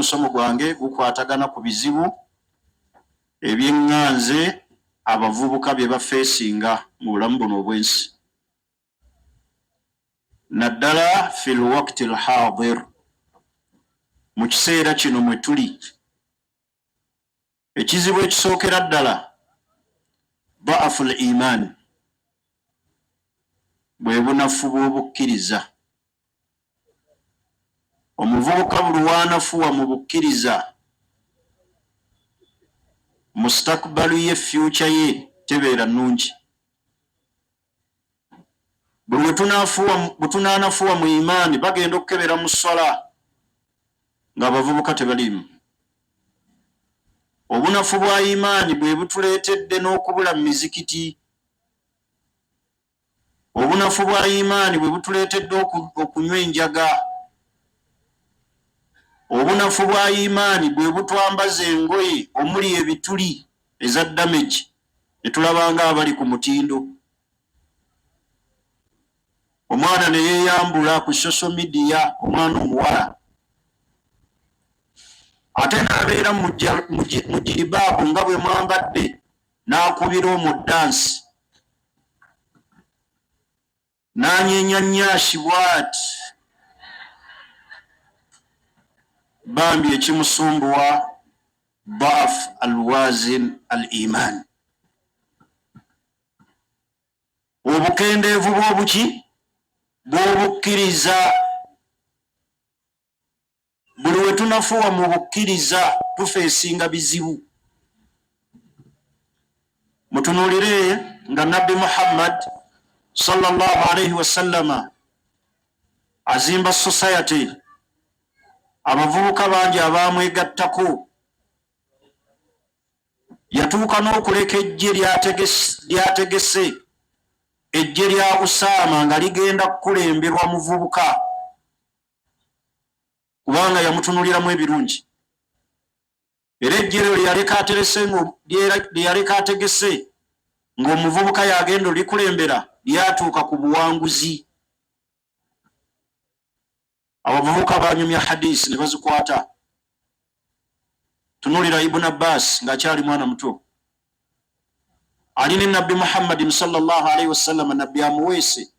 omusomo gwange gukwatagana ku bizibu ebyenganze abavubuka bye bafeesinga mu bulamu buno obwensi naddala fil waqti al hadir mu kiseera kino mwe tuli ekizibu ekisookera ddala da'afu al iman bwe bunafu bw'obukkiriza omuvubuka buli wanafuwa mu bukkiriza mustakbalu ye future ye tebeera nnungi buli we tunaanafuwa mu imaani bagenda okukebera mu swala ng'abavubuka tebalimu obunafu bwa imaani bwe butuleetedde n'okubula mu mizikiti obunafu bwa imaani bwe butuleetedde okunywa enjaga obunafu bwa imaani bwe butwambaza engoye omuli ebituli eza damage ne tulabanga abali ku mutindo omwana ne yeeyambula ku social media omwana omuwala ate n'abeera mu jiribaabu nga bwe mwambadde n'akubira omudansi n'anyenyannyashi bw'ati bambi ekimusumbuwa da'af alwazin al iman obukendeevu bw'obuki bw'obukkiriza buli we tunafuwa mu bukkiriza tufeesinga bizibu mutunuulire nga nabbi Muhammad sallallahu alayhi wasallama azimba society abavubuka bangi abamwegattako yatuuka n'okuleka ejje lyategese ejje lya Usaama nga ligenda kukulemberwa muvubuka kubanga yamutunuliramu ebirungi era ejjero lyeyaleka ategese ng'omuvubuka yagenda olikulembera lyatuuka ku buwanguzi abavubuka banyumya hadisi ne bazikwata tunulira Ibn Abbas ng'akyali mwana muto ali ne nabbi Muhammadin sallallahu alayhi wasallam nabbi amuweese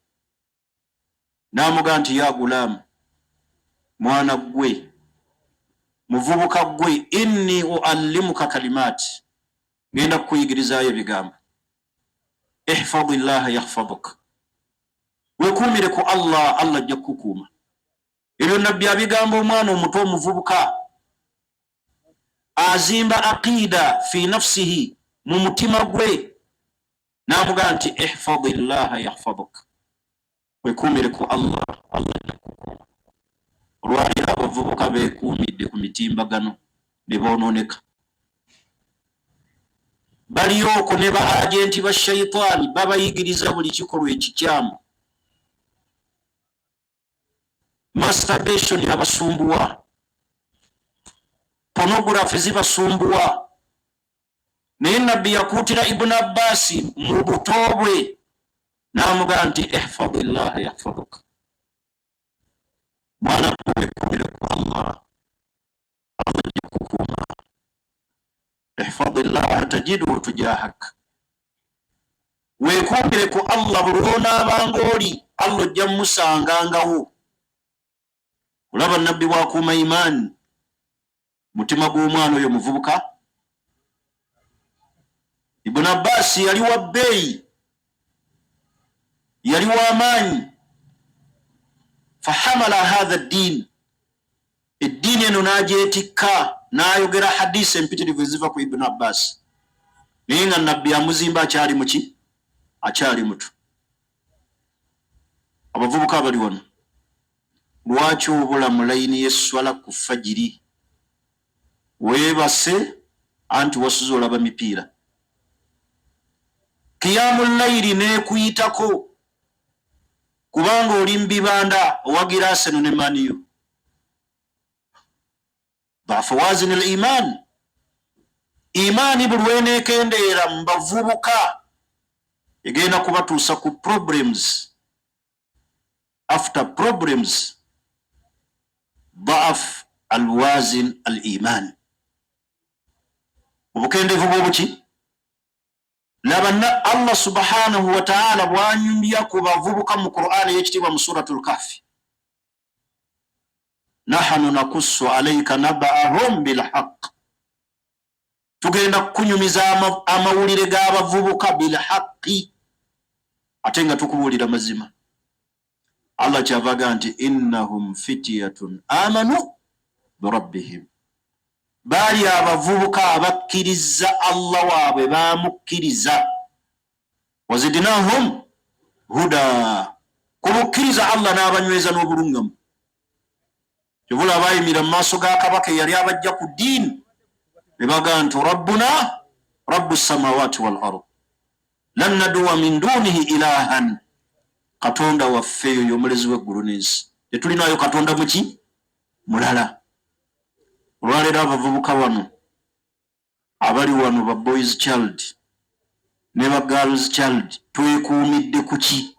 n'amugaa nti ya gulaamu mwana gwe muvubuka gwe inni uallimuka kalimaati ngenda kukuyigirizaayo ebigambo ihfadillaha yahfaduka wekuumire ku Allah Allah ajja kukukuuma ebyo nabbi abigamba omwana omuto omuvubuka azimba aqida fi nafsihi mu mutima gwe n'amugaa nti ihfadillaha yahfaduka wekuumire ku Allah Allah ajja kukukuuma olwaliro abavubuka beekuumidde ku mitimbagano ne boononeka balioko ne ba agenti ba shaitaani babayigiriza buli kikolwa ekikyamu masturbation abasumbuwa pornography zibasumbuwa naye nabbi yakuutira Ibn Abbas mu buto bwe n'amugaa nti ihfadillaha yahfaduka mwana wekuumire ku Allah Allah ajja kukuuma ihfadillaha tajiduhu tujahaka wekuumire ku Allah buli lw'onaabanga oli Allah ojja mmusangangawo olaba nabbi bw'akuuma imaani mutima gw'omwana oyo muvubuka Ibn Abbas yali wa bbeeyi yali w'amaanyi fahamala hadha ddiin eddiini eno n'agyetikka n'ayogera hadisi empitirivu eziva ku Ibn Abbas naye nga nabbi amuzimba akyali muki akyali muto abavubuka abali wano lwaki obula mu layini y'esswala ku fajiri weebase anti wasuze olaba mipiira kiyamu layiri n'ekuyitako kubanga oli mbibanda owagira Arsenal ne Man U bafawazin al-iman imani buli weneekendeera mu bavubuka egenda kubatuusa ku problems after problems ضعف alwazin al-iman. Obukendeevu bw'obuki? Labanna Allah subhanahu wa ta'ala bwanyumbya ku bavubuka mu Qur'an y'ekitiibwa mu suratul Kahfi, nahnu nakussu alayka naba'ahum bil haqq, tugenda kunyumiza amawulire g'abavubuka bil haqqi, ate nga tukubuulira mazima. Allah kyavaga nti innahum fityatun amanu birabbihim, baali abavubuka abakkiriza Allah waabwe bamukkiriza, wazidnahum huda, kubukkiriza Allah n'abanyweza n'obulungamu. Kyobula abayimira mu maaso ga kabaka yali abajja ku ddiini ne baga nti rabbuna rabbu samawati wal ard lan naduwa min dunihi ilahan, katonda waffe eyo y'omulezi w'eggulu n'ensi, tetulinayo katonda muki mulala. Olwaleero abavubuka wano abali wano ba boys child ne ba girls child twekuumidde kuki?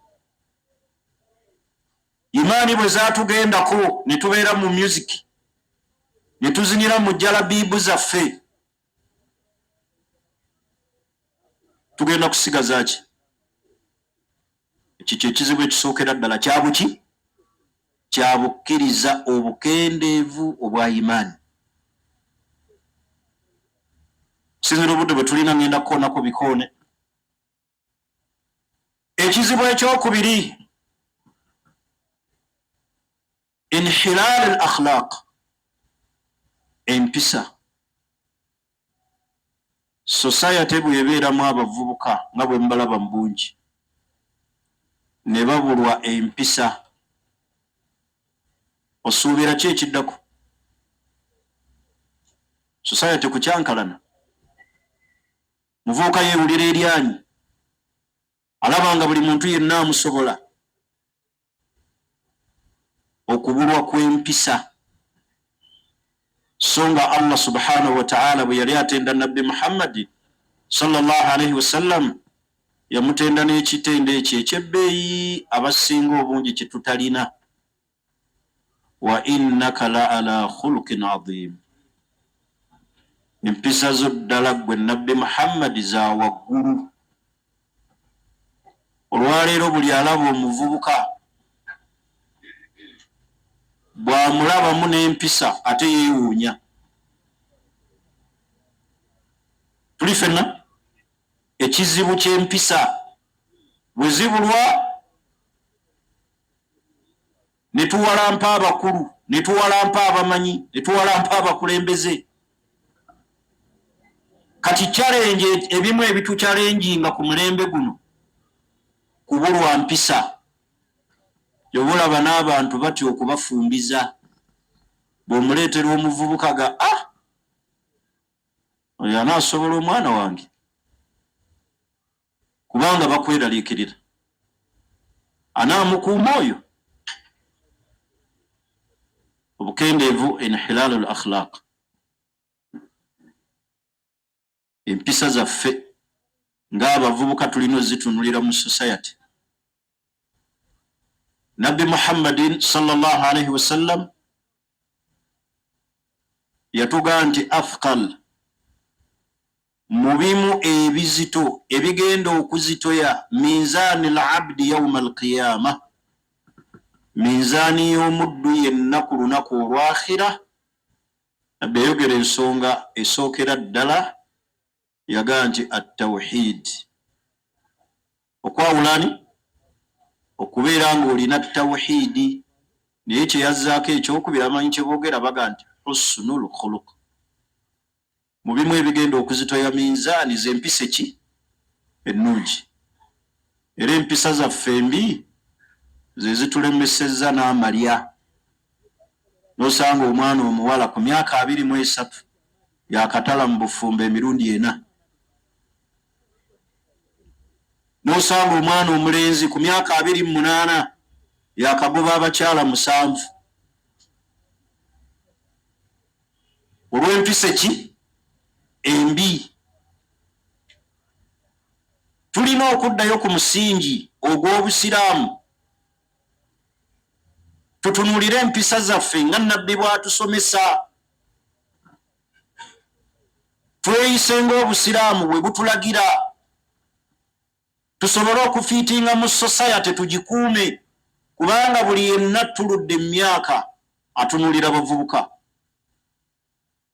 Imaani bwe zaatugendako ne tubeera mu music ne tuzinira mu jalabibu zaffe, tugenda kusigaza ki? Ekyo kyekizibu ekisookera ddala kyabuki? Kyabukkiriza, obukendeevu obwa imaani. Sinzira obudde bwe tulina ngenda kukoonako bikoone. Ekizibu ekyokubiri, inhilal al akhlaq, empisa. Society bwebeeramu abavubuka nga bwe mbalaba mu bungi ne babulwa empisa, osuubira ki ekiddako? Society kukyankalana, muvubuka yeewulira eryanyi, alaba nga buli muntu yenna amusobola. Okubulwa kw'empisa. So nga Allah subhanahu wa ta'ala bwe yali atenda nabbi Muhammad sallallahu alayhi wasallam yamutenda n'ekitendo ekyo ekyebbeeyi abasinga obungi kye tutalina, wa innaka la ala khuluqin adhim, empisa zo ddala gwe nabbi Muhammad za waggulu. Olwaleero buli alaba omuvubuka bw'amulabamu n'empisa ate yeewuunya. Tuli ffenna ekizibu ky'empisa bwe zibulwa ne tuwalampa abakulu, ne tuwalampa abamanyi, ne tuwalampa abakulembeze. Kati challenge ebimu ebituchallenginga ku mulembe guno kubulwa mpisa. Yobulaba n'abantu batyo okubafumbiza, bw'omuleetera omuvubuka ga oyo anaasobola omwana wange, kubanga bakweraliikirira, anaamukuuma oyo. Obukendeevu, inhilalu al akhlaq, empisa zaffe ng'abavubuka tulina ozitunulira mu society. Nabbi Muhammadin sallallahu alayhi wasallam yatugaa nti afqal, mubimu ebizito ebigenda okuzitoya minzaani al-abdi yawma al-qiyama, minzaani y'omuddu yenna ku lunaku olwakhira. Nabbi yayogera ensonga esookera ddala, yagaa nti at-tawhid, okwawulani, okubeera ng'olina tawhidi. Naye kye yazzaako ekyokubiri amanyi kye boogera baga nti husnul khuluq, mu bimu ebigenda okuzitoya minzaani z'empisa ki? Ennungi. Era empisa zaffe embi ze zitulemesezza n'amalya. N'osanga omwana omuwala ku myaka 23 yakatala mu bufumbo emirundi 4. N'osanga omwana omulenzi ku myaka 28 yakagoba abakyala 7. Olw'empisa ki? Embi. Tulina okuddayo ku musingi ogw'Obusiraamu, tutunulire empisa zaffe nga nabbi bw'atusomesa, tweyise ng'obusiraamu bwe butulagira, tusobole okufiitinga mu society tugikuume, kubanga buli yenna tuludde emyaka atunulira bavubuka.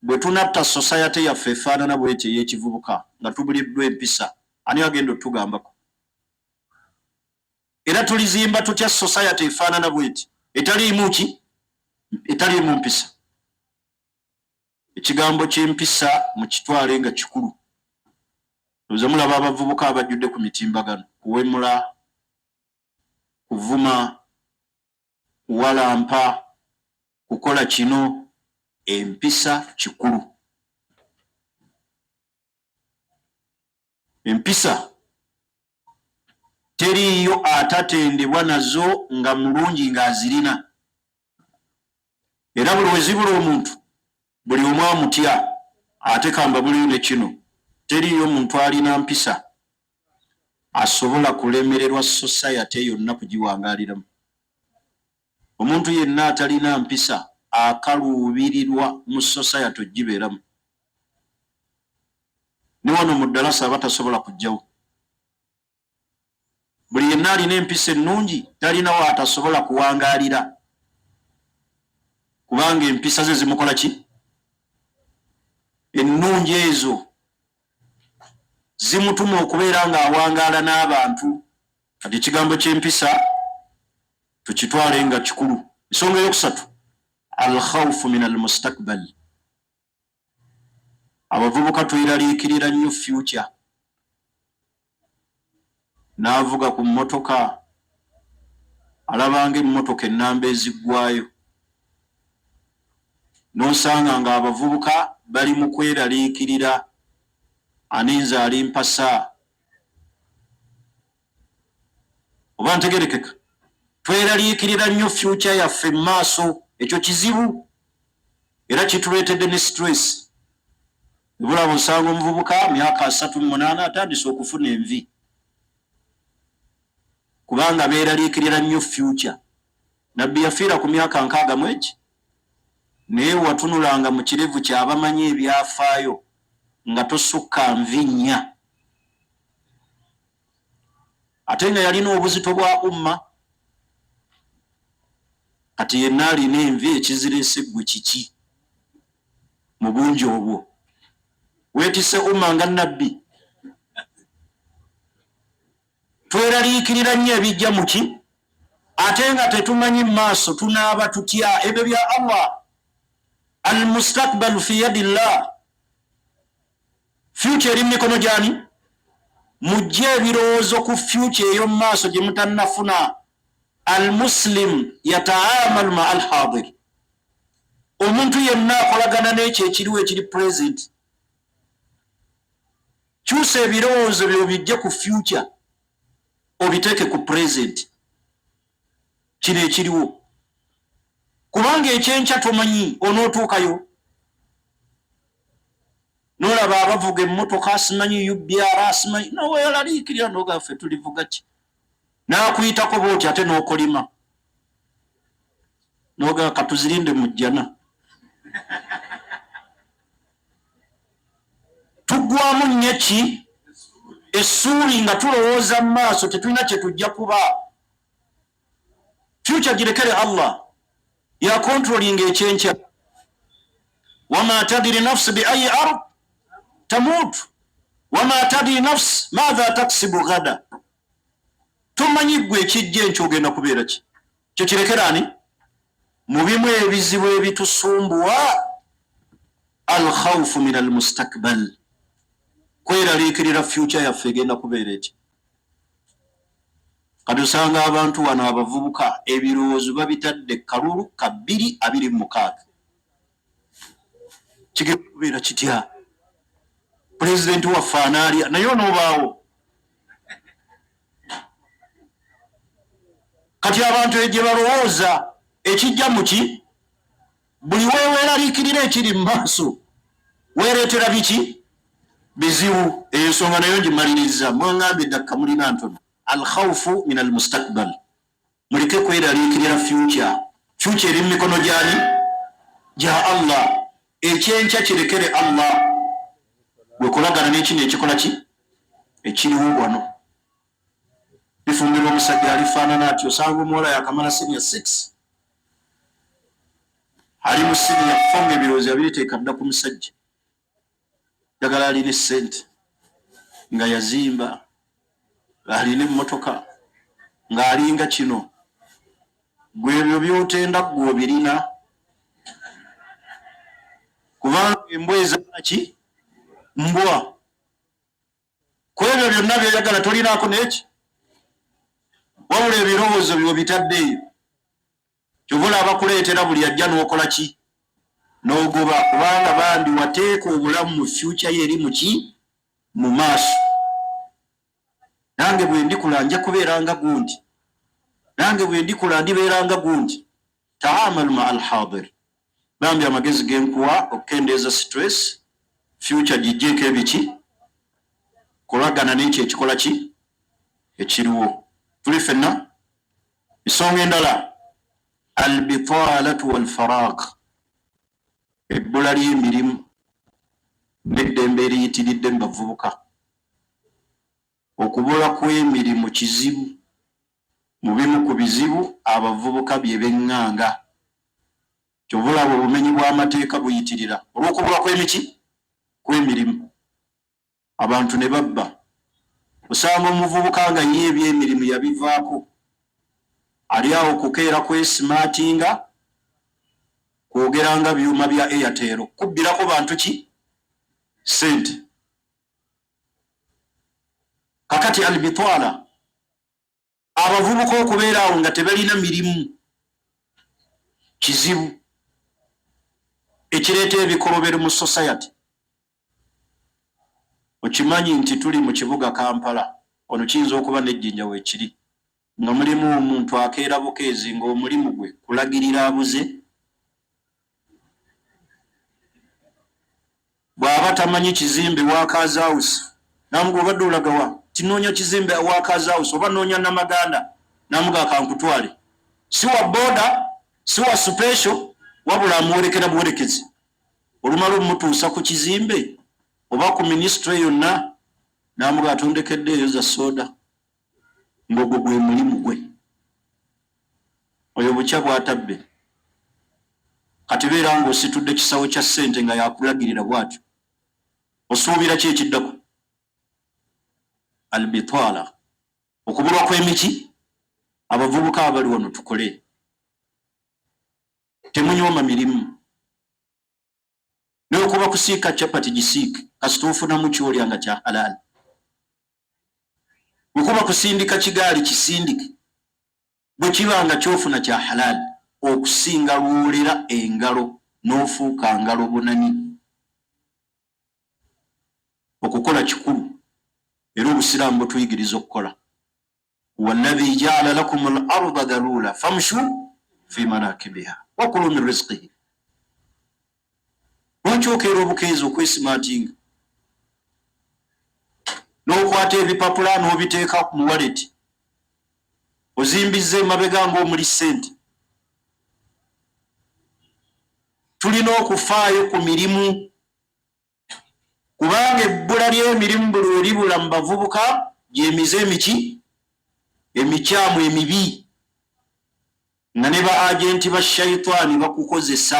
Bwe tunatta society yaffe efaanana bw'etyo ey'ekivubuka nga tubuliddwa empisa, ani agenda otugambako? Era tulizimba tutya society efaanana bw'eti etaliimu ki? Etaliimu mpisa. Ekigambo ky'empisa mukitwale nga kikulu. Tuze mulaba abavubuka abajjudde ku mitimbagano, kuwemula, kuvuma, kuwalampa, kukola kino. Empisa kikulu. Empisa teriyo atatendebwa nazo nga mulungi ng'azirina. Era buli wezibula omuntu, buli omu amutya, ate kamba buliyo ne kino. Teriyo omuntu alina mpisa asobola kulemererwa society yonna kugiwangaaliramu. Omuntu yenna atalina mpisa akaluubirirwa mu society gibeeramu. Ne wano mu ddalasa abatasobola kujjawo. Buli yenna alina empisa ennungi talinawo atasobola kuwangaalira, kubanga empisa ze zimukola ki? Ennungi ezo zimutuma okubeera ng'awangaala n'abantu. Kati ekigambo ky'empisa tukitwale nga kikulu. Ensonga eyokusatu, al-khawfu min al-mustakbal. Abavubuka twiraliikirira nnyo future. N'avuga ku mmotoka alabanga emmotoka ennamba eziggwayo, n'osanga ng'abavubuka bali mu kweraliikirira aninza ali mpasa. Oba ntegerekeka? Tweraliikirira nnyo future yaffe mu maaso. Ekyo kizibu era kituleetedde ne stress. Ebulaba osanga omuvubuka myaka 38 atandise okufuna envi, kubanga beeraliikirira nnyo future. Nabbi yafiira ku myaka 60 naye watunulanga mu kirevu ky'abamanyi ebyafaayo nga tosukka nvi 4. Ate nga yalina obuzito bwa umma. Kati yenna alina envi, ekizireese ggwe kiki mu bungi obwo? Weetise umma nga nabbi. Tweraliikirira nnyo ebijja mu ki? Ate nga tetumanyi mu maaso tunaaba tutya. Ebyo bya Allah. Al-mustakbalu fi yadillah. Future eri mu mikono gy'ani? Mujje ebirowoozo ku future ey'omu maaso gye mutannafuna. Al-muslim yataamalu ma al-hadir. Omuntu yenna akolagana n'ekyo ekiriwo ekiri present. Kyusa ebirowoozo byo bijje ku future, obiteeke ku present. Kino ekiriwo. Kubanga ekyenkya tomanyi onootuukayo. N'olaba abavuga emmotoka asimanyi UBR asimanyi, noweeraliikirira n'oga ffe tulivuga ki? N'akuyitako bw'oti ate n'okolima. N'oga katuzirinde mu jjana. Tuggwamu nnyo ki? Essuubi nga tulowooza mu maaso tetulina kye tujja kuba. Future girekere Allah. Ya controlling ekyenkya. Wama tadiri nafsi bi ayi ard tamut. Wama tadiri nafsi madha taksibu ghada. Tumanyi ggwe ekijja enkya ogenda kubeera ki? Kyo kirekera ani? Mu bimu ebizibu ebitusumbuwa, al-khawfu min al-mustakbal. Kweraliikirira future yaffe egenda kubeera eki. Kati osanga abantu wano abavubuka ebirowoozo babitadde kalulu 226. Kigenda kubeera kitya? Pulezidenti waffe anaalya naye onoobaawo. Kati abantu gye balowooza ekijja mu ki? Buli weeraliikirira ekiri mu maaso weereetera biki? Bizibu. Ensonga nayo ngimaliriza. Mwangambye ddakka mulina ntono. Al-khawfu min al-mustakbal. Muleke kweraliikirira future. future eri mu mikono gyani gya Allah ekyenkya kirekere Allah wekolagana n'ekino ekikola ki ekiriwo wano lifumbirwa omusajja alifaanana ati osanga omuwala yakamala senior 6 ali mu senior 4 ng'ebirowoozo abiriteeka dda ku musajja jagala alina essente nga yazimba alina emmotoka ng'alinga kino gwe ebyo by'otenda gwe obirina kubanga embwa ezaala ki mbwa ku ebyo byonna by'oyagala tolinaako n'eki wabula ebirowoozo byo bitaddeeyo kyobula abakuleetera buli ajja n'okola ki n'ogoba kubanga bandi wateeka obulamu mu future ye eri mu ki mu maaso nange bwe ndikula nja kubeeranga gundi nange bwe ndikula ndibeeranga gundi taamalu ma alhadir bambi amagezi genkuwa okukendeeza stress future gijjeeko ebiki kolagana n'ekyo ekikola ki ekiriwo tuli fenna ensonga endala albitaalatu walfarag ebbula ly'emirimu n'eddembe eriyitiridde mu bavubuka okubula kw'emirimu kizibu mu bimu ku bizibu abavubuka bye beŋŋanga kyobulaba obumenyi bw'amateeka buyitirira olw'okubula kw'emiki kw'emirimu abantu ne babba osanga omuvubuka nga ye ebyemirimu yabivaako ali awo kukeera kwesimatinga kwogeranga byuma bya Airtel kubbirako bantu ki sente kakati albitwala abavubuka okubeera awo nga tebalina mirimu kizibu ekireeta ebikolobero mu society okimanyi nti tuli mu kibuga Kampala ono kiyinza okuba n'ejjinja weekiri nga mulimu omuntu akeera bukeezi ng'omulimu gwe kulagirira abuze bw'aba tamanyi kizimbe Workers House namuga obadde olagawa tinoonya kizimbe Workers House oba noonya Namaganda namuga kankutwale si wa boda si wa special wabula amuwerekera buwerekezi olumala omutuusa ku kizimbe oba ku ministry yonna namuga atondekeddeeyo za soda ng'ogwo gwe mulimu gwe oyo bukya bwatabbe kati beera ng'ositudde kisawo kya ssente nga yakulagirira bw'atyo osuubira ki ekiddako albitwala okubulwa kw'emiki abavubuka abali wano tukole temunyooma mirimu n'okuba kusiika capati gisiike kasita ofunamu kyolyanga kya halali okuba kusindika kigaali kisindike bwe kibanga kyofuna kya halali okusinga lwolera engalo n'ofuuka ngalo bunani okukola kikulu era obusiraamu butuyigiriza okukola wallazi jaala lakum al-arda dalula famshu fi manakibiha wakulu min rizqihi lwaki okeera obukeezi okwesimatinga n'okwata ebipapula n'obiteeka mu waleti ozimbiza emabega ng'omuli ssente tulina okufaayo ku mirimu kubanga ebbula ly'emirimu buli olibula mu bavubuka gyemize emiki emikyamu emibi nga ne ba agenti ba shaitaani bakukozesa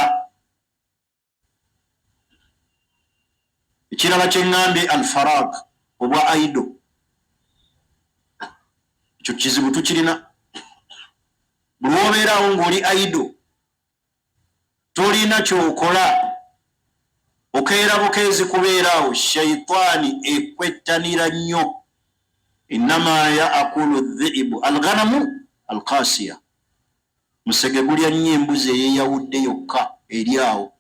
ekirala kyeŋŋambye alfarag obwa aido ekyo kizibu tukirina buli wobeerawo ng'oli aido tolina kyokola okeera bukeezi kubeeraawo shaitaani ekwettanira nnyo innama yaakulu dhiibu alghanamu alqasiya musege gulya nnyo embuzi eyeyawudde yokka eri awo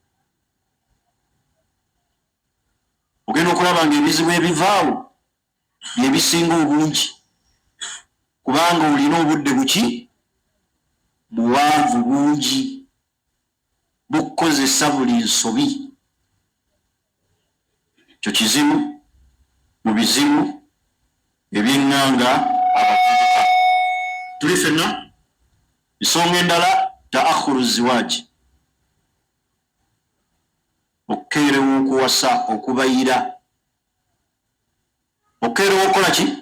ogenda okulaba nga ebizibu ebivaawo byebisinga obungi kubanga olina obudde buki buwanvu bungi bukukozesa buli nsobi kyo kizibu mu bizibu ebyeŋŋanga abavubuka tuli fenna ensonga endala Ta'akhuru ziwaji, okeerewo okuwasa, okubayira. Okeerewo okola ki?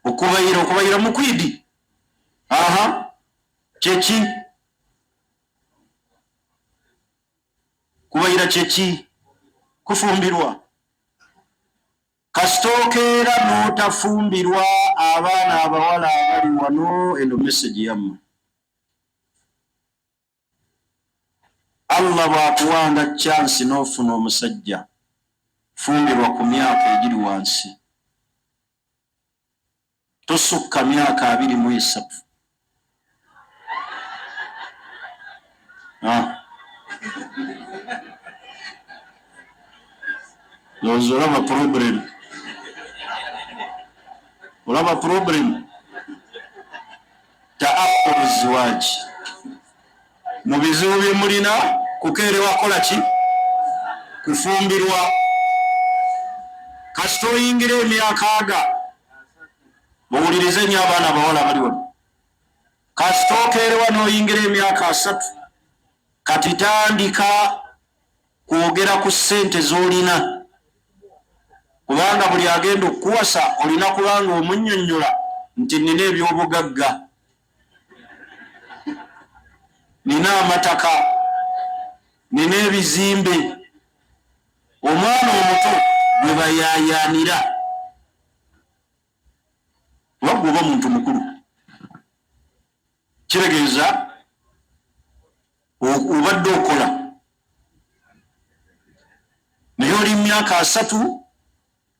Okubayira mukwidi. Kyeki? Kubayira kyeki? Kufumbirwa. Kasita okeera n'otafumbirwa abaana abawala abali wano, eno message yammwe. Allah bw'akuwanga chance n'ofuna omusajja, fumbirwa ku myaka egiri wansi. Tosukka myaka 23. Lozo olaba problem. Olaba problem. Ta'akhuru ziwaji. Mu bizibu bye mulina kukeerewa kola ki? Kufumbirwa. Kasita oyingira emyaka aga, muwulirize nnyo abaana abawala bali wano. Kasita okeerewa n'oyingira emyaka 3, kati tandika kwogera ku ssente z'olina. Kubanga buli agenda okukuwasa olina kubanga omunnyonnyola nti nina ebyobugagga, nina amataka, nina ebizimbe. Omwana omuto gwe bayaayaanira. Wabwe oba muntu mukulu, kiregeeza obadde okola. Naye oli myaka 3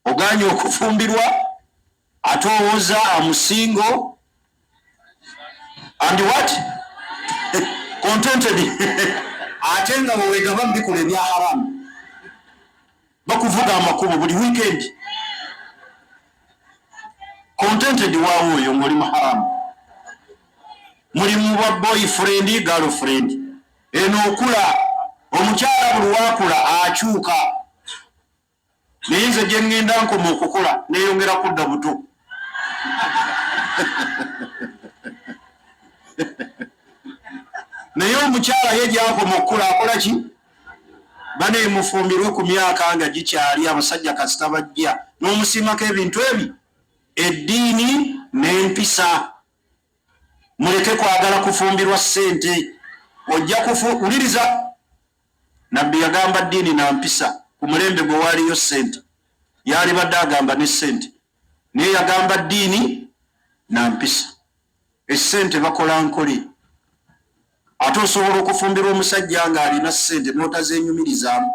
oganye okufumbirwa, ate owooza amusingo and what? Contented. Ate nga bwewegaba mbikola ebya haramu, bakuvuga amakubo buli weekend. Contented waawo oyo ng'oli mu haramu. Muli mu bwa boyfriend, girlfriend. Eno okula, omukyala buli waakula akyuka. Naye nze gye ŋŋenda nkoma okukola neeyongera kudda buto. Naye omukyala ye gy'akoma okukula akola ki? Bane mufumbirwe ku myaka nga gikyali, abasajja kasita bajja n'omusiimako ebintu ebi, eddiini n'empisa. Muleke kwagala kufumbirwa ssente. Ojja kuwuliriza, Nabbi yagamba ddiini na mpisa. Ku mulembe gwe waaliyo ssente, yali badde agamba ne ssente, naye yagamba ddiini na mpisa. Essente bakola nkole. Ate osobola okufumbirwa omusajja ng'alina ssente n'otazeenyumirizaamu,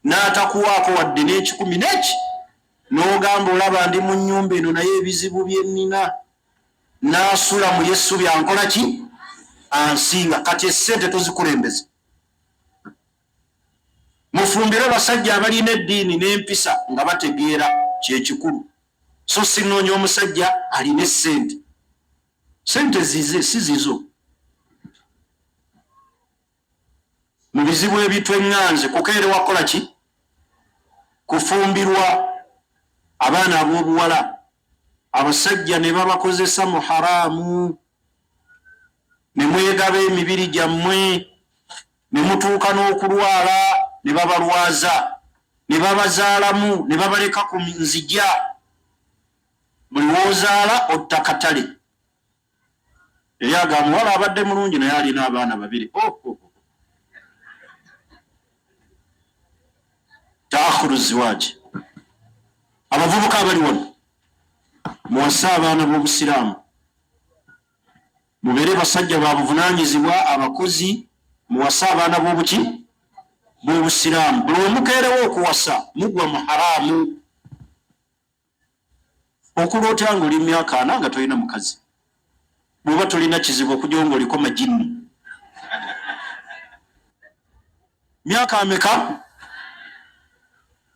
n'atakuwaako wadde n'ekikumi n'eki, n'ogamba olaba ndi mu nnyumba eno naye ebizibu bye nnina, n'asula mu Yesu byankola ki? Ansinga. Kati essente tozikulembeza. Mufumbire basajja abalina eddiini n'empisa nga bategeera kyekikulu. So sinoonya omusajja alina essente. Ssente zize si zizo. Mu bizibu ebitweŋŋanze kukeerewa kola ki? Kufumbirwa. Abaana ab'obuwala abasajja ne babakozesa mu haraamu, ne mwegaba emibiri gyammwe, ne mutuuka n'okulwala, ne babalwaza, ne babazaalamu, ne babaleka ku nzija. Buli w'ozaala otta katale. Yali agamuwala abadde mulungi naye alina abaana 2. Ta'akhuru ziwaji. Abavubuka abali wano, muwase abaana b'Obusiraamu, mubeere basajja ba buvunaanyizibwa, abakozi, muwase abaana b'obuki? B'Obusiraamu. Buli omukeerewo okuwasa mugwa mu haraamu. Okuloota nga oli myaka 4 nga tolina mukazi, bw'oba tolina kizibu okujja ng'oliko majini. Myaka ameka?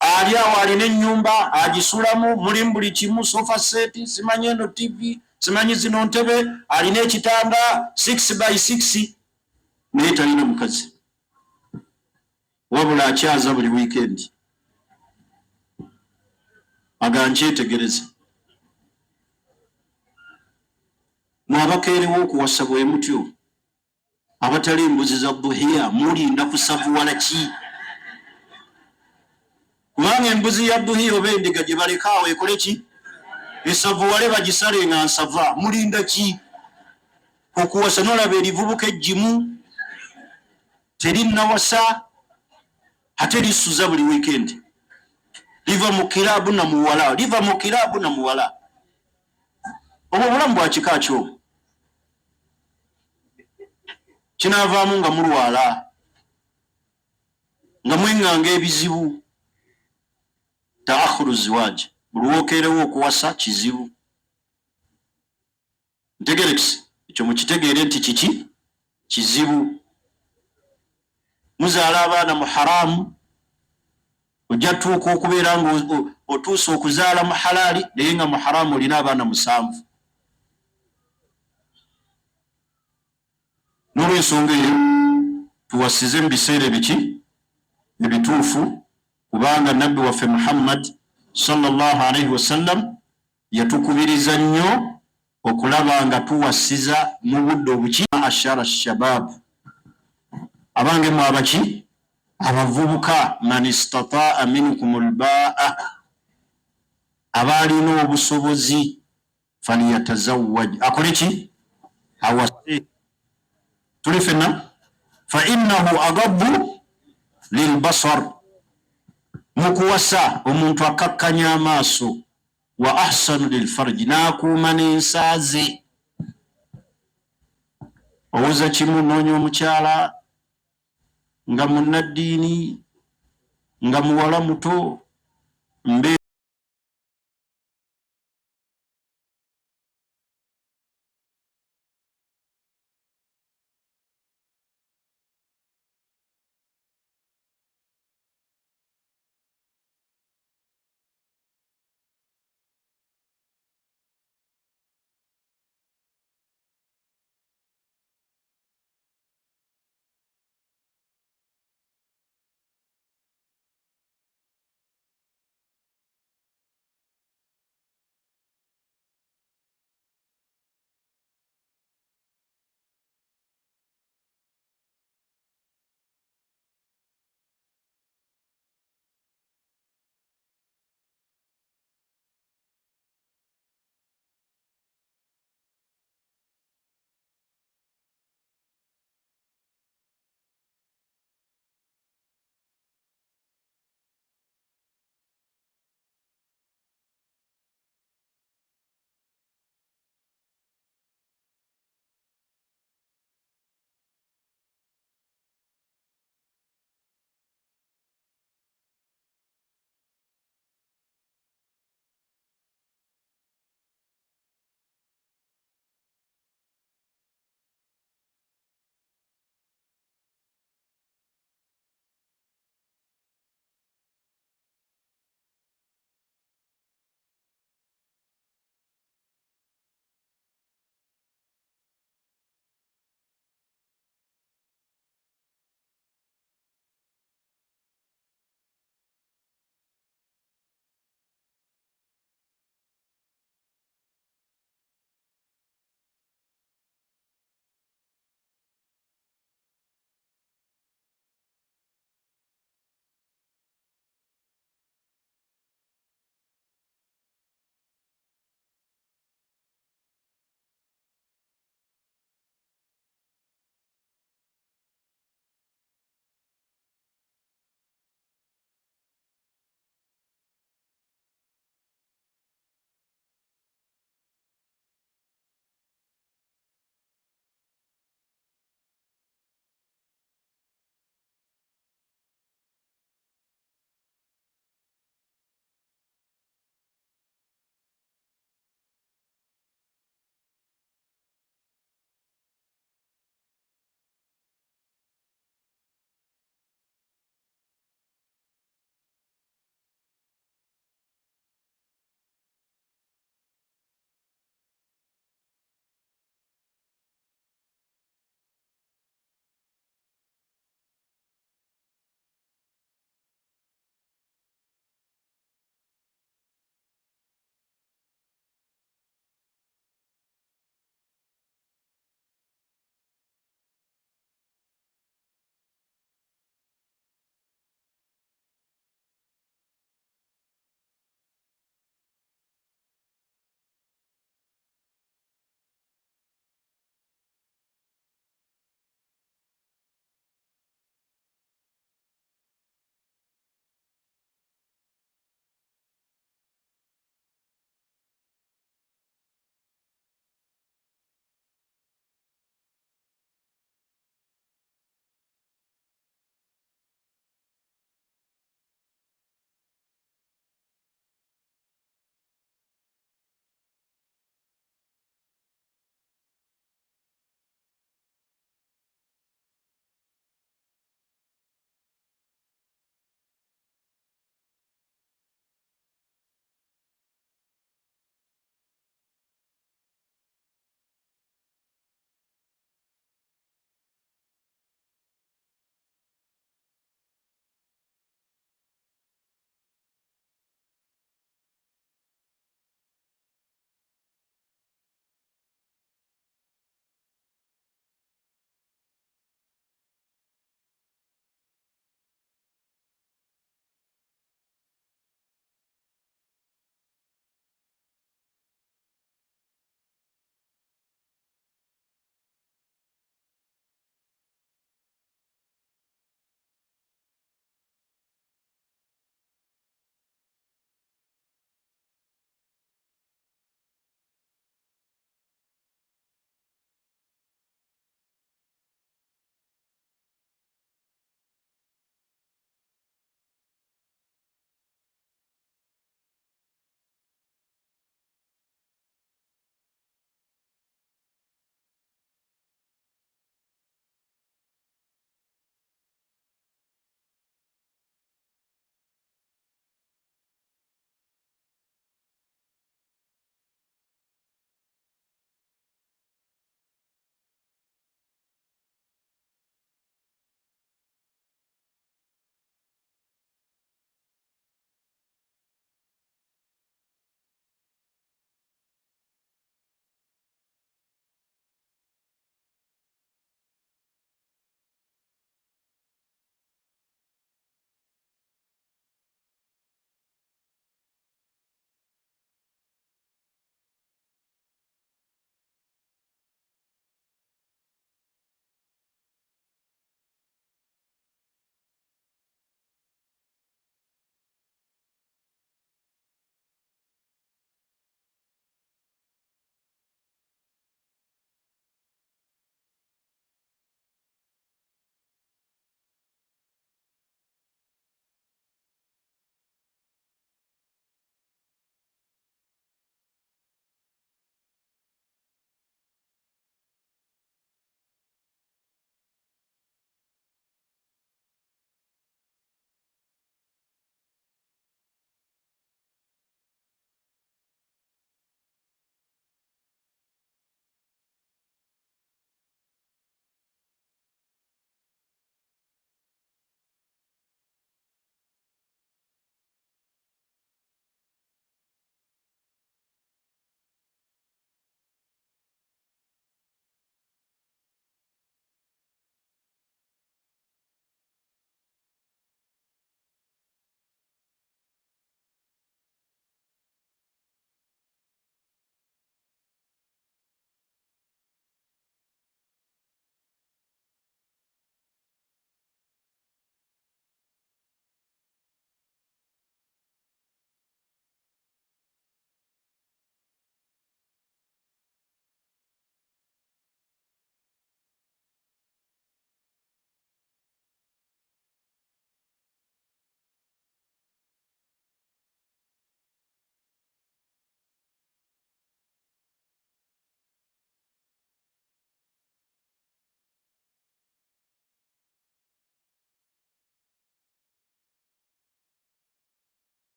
Ali awo alina ennyumba agisulamu, mulimu buli kimu, sofa set, simanyi eno TV, simanyi zino ntebe, alina ekitanda 6x6, naye talina mukazi. Wabula akyaza buli weekend. Agankyetegereze. Mwabakeerewo okuwasa bwe mutyo. abatali embuzi za dhuhiya mulinda kusavuwala ki? Kubanga embuzi ya dhuhiya oba endiga gye balekaawo ekole ki? Esavuwale bagisale nga nsava. Mulinda ki? Okuwasa nolaba erivubuka ejjimu terinnawasa ate lisuza buli weekend. Liva mu kiraabu na muwala, liva mu kiraabu na muwala. Obwo bulamu bwa kika kyo. Kinaavaamu nga mulwala, nga mwenganga ebizibu. Taakhuru ziwaji, buli wookeerewo okuwasa kizibu. Ntegerekese ekyo mukitegeere nti kiki kizibu. Muzaala abaana mu haramu, ojja tuuka okubeera nga otuusa okuzaala mu halaali naye nga mu haramu olina abaana 7. N'olwensonga eyo tuwasize mu biseera ebiki ebituufu, kubanga nabbi waffe Muhammad sallallahu alaihi wasallam yatukubiriza nnyo okulaba nga tuwasiza mu budde obuki. Ashara shabab, abange mu abaki abavubuka, man istataa minkum albaa, abaalina obusobozi falyatazawwaj, akole ki? Awase. Tuli fenna fa innahu agabbu lilbasar, mukuwasa omuntu akakkanya amaaso, wa ahsanu lilfarji, n'akuuma n'ensaaze. Owoza kimu noonya omukyala nga munnaddiini nga muwala muto mbe